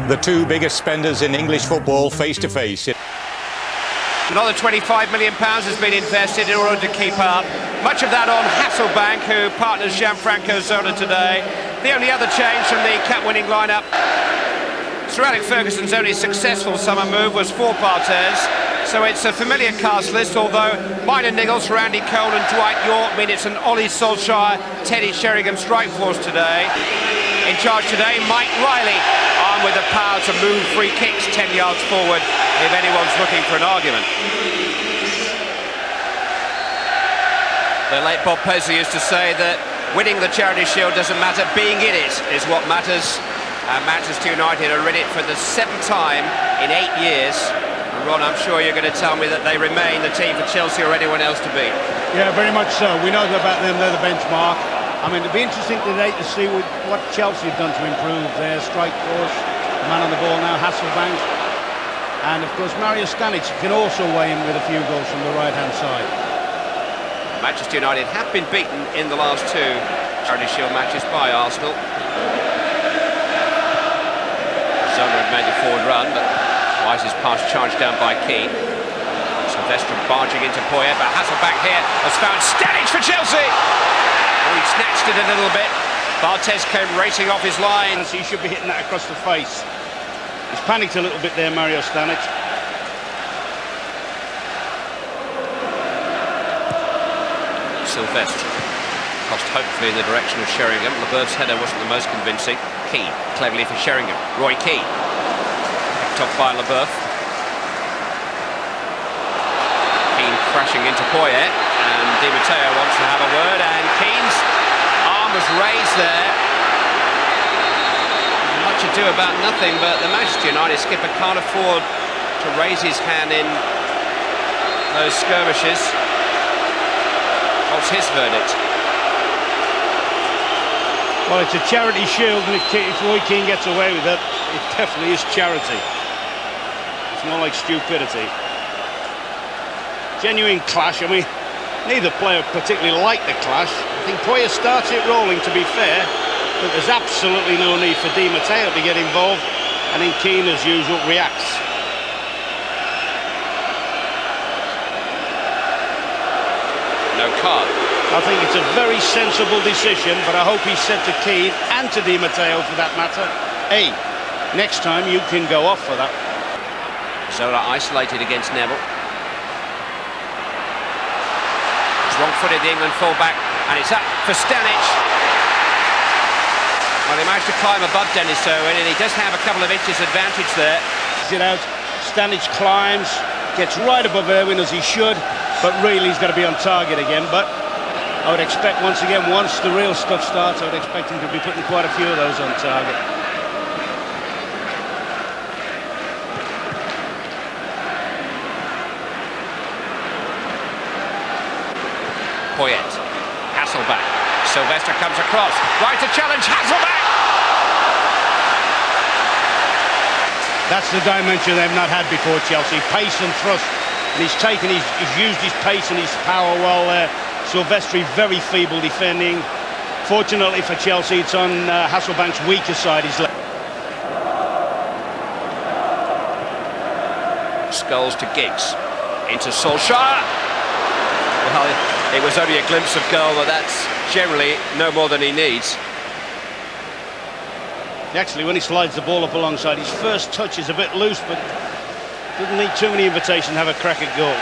The two biggest spenders in English football face to face. Another £25 million has been invested in order to keep up. Much of that on Hasselbank, who partners Gianfranco Zola today. The only other change from the cup-winning lineup. Sir Alex Ferguson's only successful summer move was for Barthez, so it's a familiar cast list, although minor niggles for Andy Cole and Dwight York mean it's an Ollie Solskjaer, Teddy Sheringham strike force today. In charge today, Mike Riley, armed with the power to move free kicks 10 yards forward if anyone's looking for an argument. The late Bob Paisley used to say that winning the Charity Shield doesn't matter, being in it is what matters. And Manchester United are in it for the 7th time in 8 years. And Ron, I'm sure you're going to tell me that they remain the team for Chelsea or anyone else to beat. Yeah, very much so. We know about them, they're the benchmark. I mean, it'll be interesting today to see what Chelsea have done to improve their strike force. The man on the ball now, Hasselbank. And, of course, Mario Stanic can also weigh in with a few goals from the right-hand side. Manchester United have been beaten in the last 2 Charity Shield matches by Arsenal. Zola had made the forward run, but Wise's pass charged down by Keane. Sylvester barging into Poyet, but Hasselbank here has found Stanic for Chelsea! He snatched it a little bit. Barthez came racing off his line. He should be hitting that across the face. He's panicked a little bit there, Mario Stanic. Sylvester crossed hopefully in the direction of Sheringham. Leboeuf's header wasn't the most convincing. Keane, cleverly for Sheringham. Roy Keane, picked off by Leboeuf. Keane crashing into Poyet, and Di Matteo wants to have a word, and Keane's arm was raised there. Much ado about nothing, but the Manchester United skipper can't afford to raise his hand in those skirmishes. What's his verdict? Well, it's a charity shield, and if Roy Keane gets away with it, it definitely is charity. It's more like stupidity. Genuine clash. I mean, neither player particularly liked the clash. I think Poyet starts it rolling, to be fair, but there's absolutely no need for Di Matteo to get involved, and then Keane, as usual, reacts. No card. I think it's a very sensible decision, but I hope he said to Keane and to Di Matteo for that matter, hey, next time you can go off for that. Zola isolated against Neville. He's wrong-footed, the England full-back, and it's up for Stanic. Well, he managed to climb above Denis Irwin, and he does have a couple of inches advantage there. Get out, Stanic climbs, gets right above Irwin as he should, but really he's got to be on target again. But I would expect, once again, once the real stuff starts, I would expect him to be putting quite a few of those on target. Poyet, Hasselbank, Sylvester comes across, right to challenge, Hasselbank! That's the dimension they've not had before, Chelsea, pace and thrust, and he's used his pace and his power well there. Silvestri very feeble defending. Fortunately for Chelsea, it's on Hasselbank's weaker side, his left. Skulls to Giggs, into Solskjaer. Well, it was only a glimpse of goal, but that's generally no more than he needs. Actually, when he slides the ball up alongside, his first touch is a bit loose, but doesn't need too many invitations to have a crack at goal.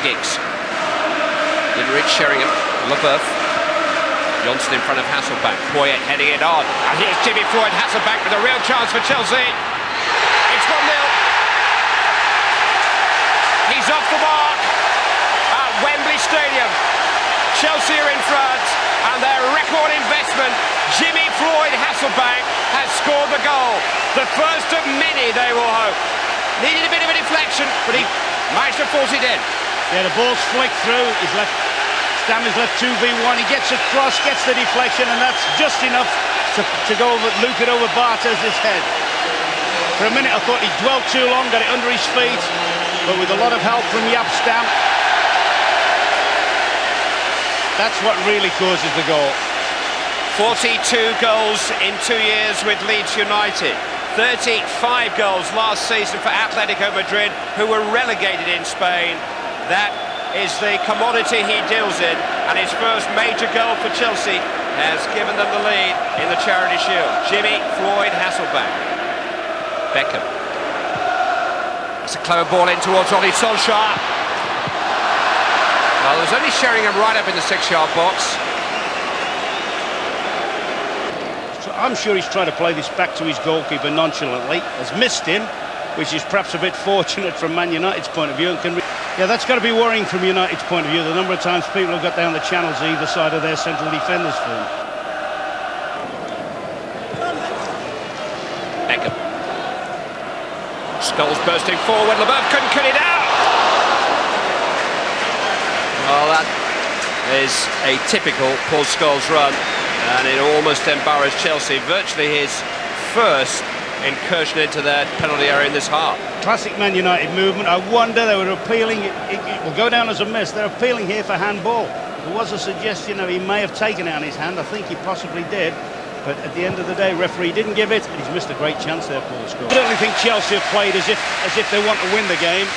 Giggs didn't reach Sheringham. Leboeuf, Johnson in front of Hasselbank. Poyet heading it on, and here's Jimmy Floyd. Hasselbank with a real chance for Chelsea. It's 1-0. He's off the mark at Wembley Stadium. Chelsea are in front, and their record investment, Jimmy Floyd Hasselbank, has scored the goal. The first of many, they will hope. Needed a bit of a deflection, but he managed to force it in. Yeah, the ball's flicked through. He's left. Stammer's left 2v1. He gets across, gets the deflection, and that's just enough to go over, loop it over Bartez's head. For a minute, I thought he dwelled too long, got it under his feet, but with a lot of help from Jaap Stam, That's what really causes the goal. 42 goals in 2 years with Leeds United. 35 goals last season for Atletico Madrid, who were relegated in Spain. That is the commodity he deals in, and his first major goal for Chelsea has given them the lead in the Charity Shield. Jimmy Floyd Hasselbaink. Beckham. That's a clever ball in towards Ole Solskjaer. Well, there's only Sheringham right up in the 6-yard box. I'm sure he's trying to play this back to his goalkeeper nonchalantly. Has missed him, which is perhaps a bit fortunate from Man United's point of view. And yeah, that's got to be worrying from United's point of view, the number of times people have got down the channels either side of their central defenders for him. Beckham. Scholes bursting forward, LeBeuf couldn't cut it out! Well, that is a typical Paul Scholes run, and it almost embarrassed Chelsea. Virtually his first incursion into their penalty area in this half. Classic Man United movement. I wonder, they were appealing, it will go down as a miss, they're appealing here for handball. There was a suggestion that he may have taken it on his hand. I think he possibly did, but at the end of the day, referee didn't give it, and he's missed a great chance there, Paul Scholes. I certainly think Chelsea have played as if they want to win the game,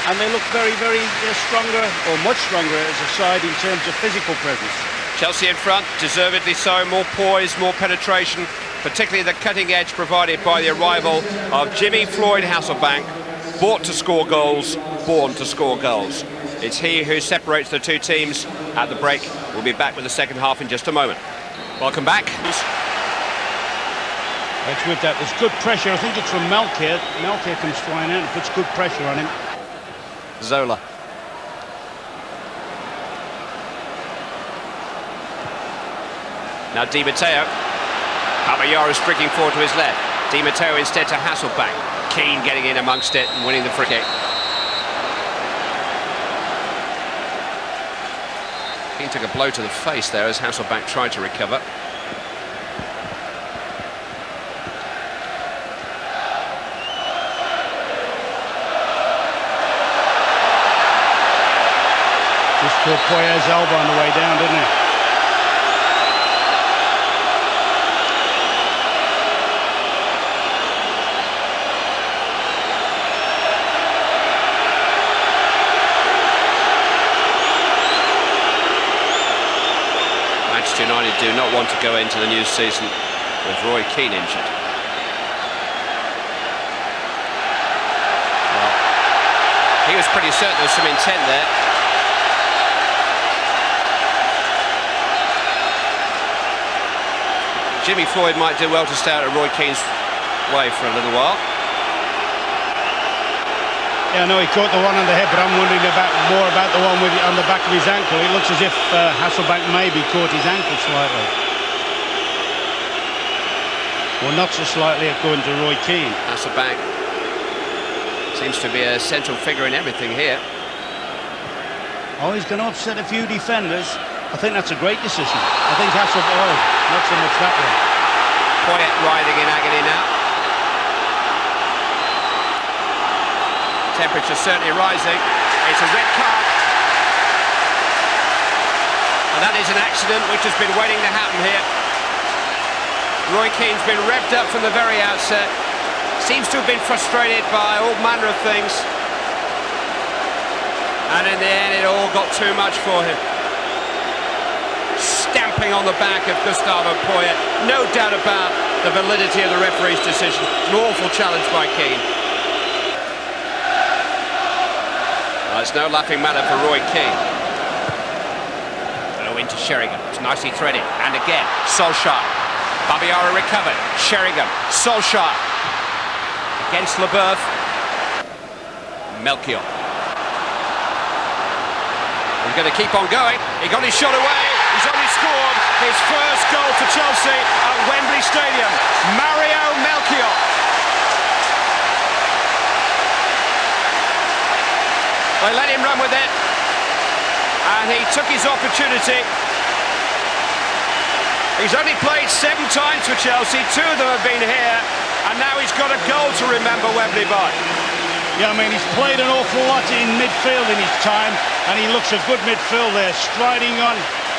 and they look very, very stronger, or much stronger as a side in terms of physical presence. Chelsea in front, deservedly so, more poise, more penetration, particularly the cutting edge provided by the arrival of Jimmy Floyd Hasselbaink, bought to score goals, born to score goals. It's he who separates the two teams at the break. We'll be back with the second half in just a moment. Welcome back. Let's whip that. There's good pressure. I think it's from Melchior. Melchior comes flying out and puts good pressure on him. Zola. Now Di Matteo. Caballero streaking forward to his left. Di Matteo instead to Hasselbaink. Keane getting in amongst it and winning the free kick. Keane took a blow to the face there as Hasselbaink tried to recover. Just caught Poyet's elbow on the way down, didn't he? Manchester United do not want to go into the new season with Roy Keane injured. Well, he was pretty certain there was some intent there. Jimmy Floyd might do well to stay out of Roy Keane's way for a little while. Yeah, I know he caught the one on the head, but I'm wondering more about the one on the back of his ankle. It looks as if Hasselbaink maybe caught his ankle slightly. Well, not so slightly according to Roy Keane. Hasselbaink seems to be a central figure in everything here. Oh, he's going to upset a few defenders. I think that's a great decision. I think Hasselbaink, not so much that one. Poyet writhing in agony now. Temperature certainly rising. It's a red card. And that is an accident which has been waiting to happen here. Roy Keane's been revved up from the very outset. Seems to have been frustrated by all manner of things. And in the end, it all got too much for him. Stamping on the back of Gustavo Poyet. No doubt about the validity of the referee's decision. An awful challenge by Keane. Well, it's no laughing matter for Roy Keane. Oh, into Sheringham. It's nicely threaded. And again, Solskjaer. Babiara recovered. Sheringham. Solskjaer. Against LeBeuf. Melchior. He's going to keep on going. He got his shot away. He's only scored his first goal for Chelsea at Wembley Stadium. Mario Melchior. They let him run with it, and he took his opportunity. He's only played 7 times for Chelsea, 2 of them have been here, and now he's got a goal to remember Wembley by. Yeah, I mean, he's played an awful lot in midfield in his time, and he looks a good midfield there, striding on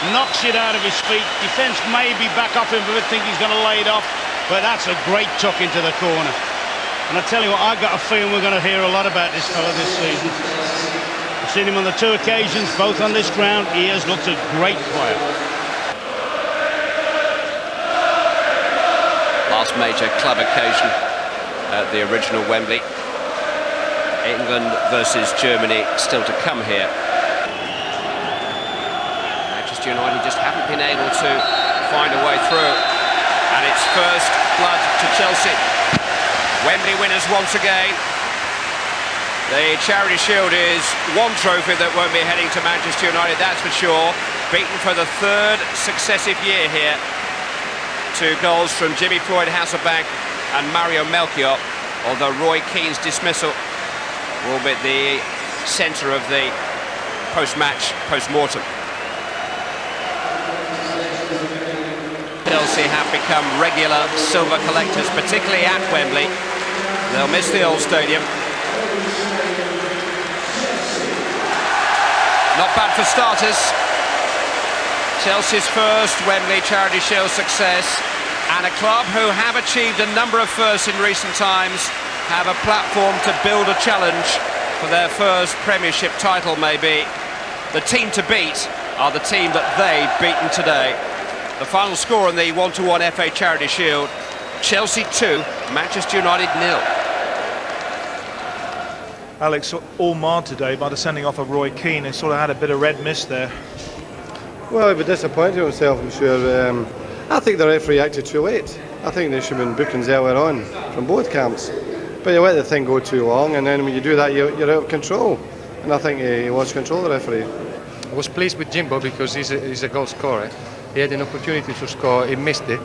knocks it out of his feet. Defence may be back off him, but think he's going to lay it off. But that's a great tuck into the corner. And I tell you what, I've got a feeling we're going to hear a lot about this fella this season. I've seen him on the 2 occasions, both on this ground. He has looked a great player. Last major club occasion at the original Wembley. England versus Germany still to come here. Manchester United just haven't been able to find a way through. And it's first blood to Chelsea. Wembley winners once again. The Charity Shield is one trophy that won't be heading to Manchester United, that's for sure. Beaten for the 3rd successive year here. 2 goals from Jimmy Floyd Hasselbank and Mario Melchior, although Roy Keane's dismissal will be the centre of the post-match, post-mortem. Chelsea have become regular silver collectors, particularly at Wembley. They'll miss the old stadium. Not bad for starters. Chelsea's first Wembley Charity Shield success, and a club who have achieved a number of firsts in recent times have a platform to build a challenge for their first Premiership title, maybe. The team to beat are the team that they've beaten today. The final score on the 1-1 FA Charity Shield, Chelsea 2, Manchester United 0. Alex, all marred today by the sending off of Roy Keane. He sort of had a bit of red mist there. Well, he was disappointed himself, I'm sure. I think the referee acted too late. I think there should have been bookings earlier on from both camps. But you let the thing go too long, and then when you do that, you're out of control. And I think he lost control, the referee. I was pleased with Jimbo because he's a goal scorer. He had an opportunity to score, he missed it,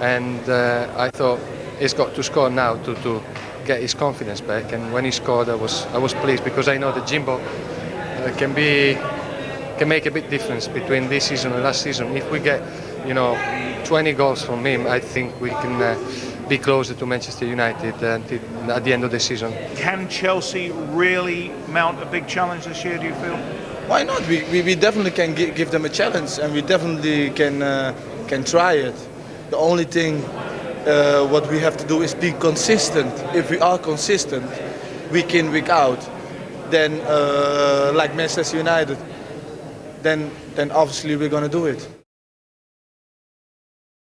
and I thought he's got to score now to get his confidence back. And when he scored, I was pleased because I know that Jimbo can make a big difference between this season and last season. If we get 20 goals from him, I think we can be closer to Manchester United at the end of the season. Can Chelsea really mount a big challenge this year, do you feel? Why not? We definitely can give them a challenge, and we definitely can try it. The only thing what we have to do is be consistent. If we are consistent, week in, week out, then like Manchester United, then obviously we're going to do it.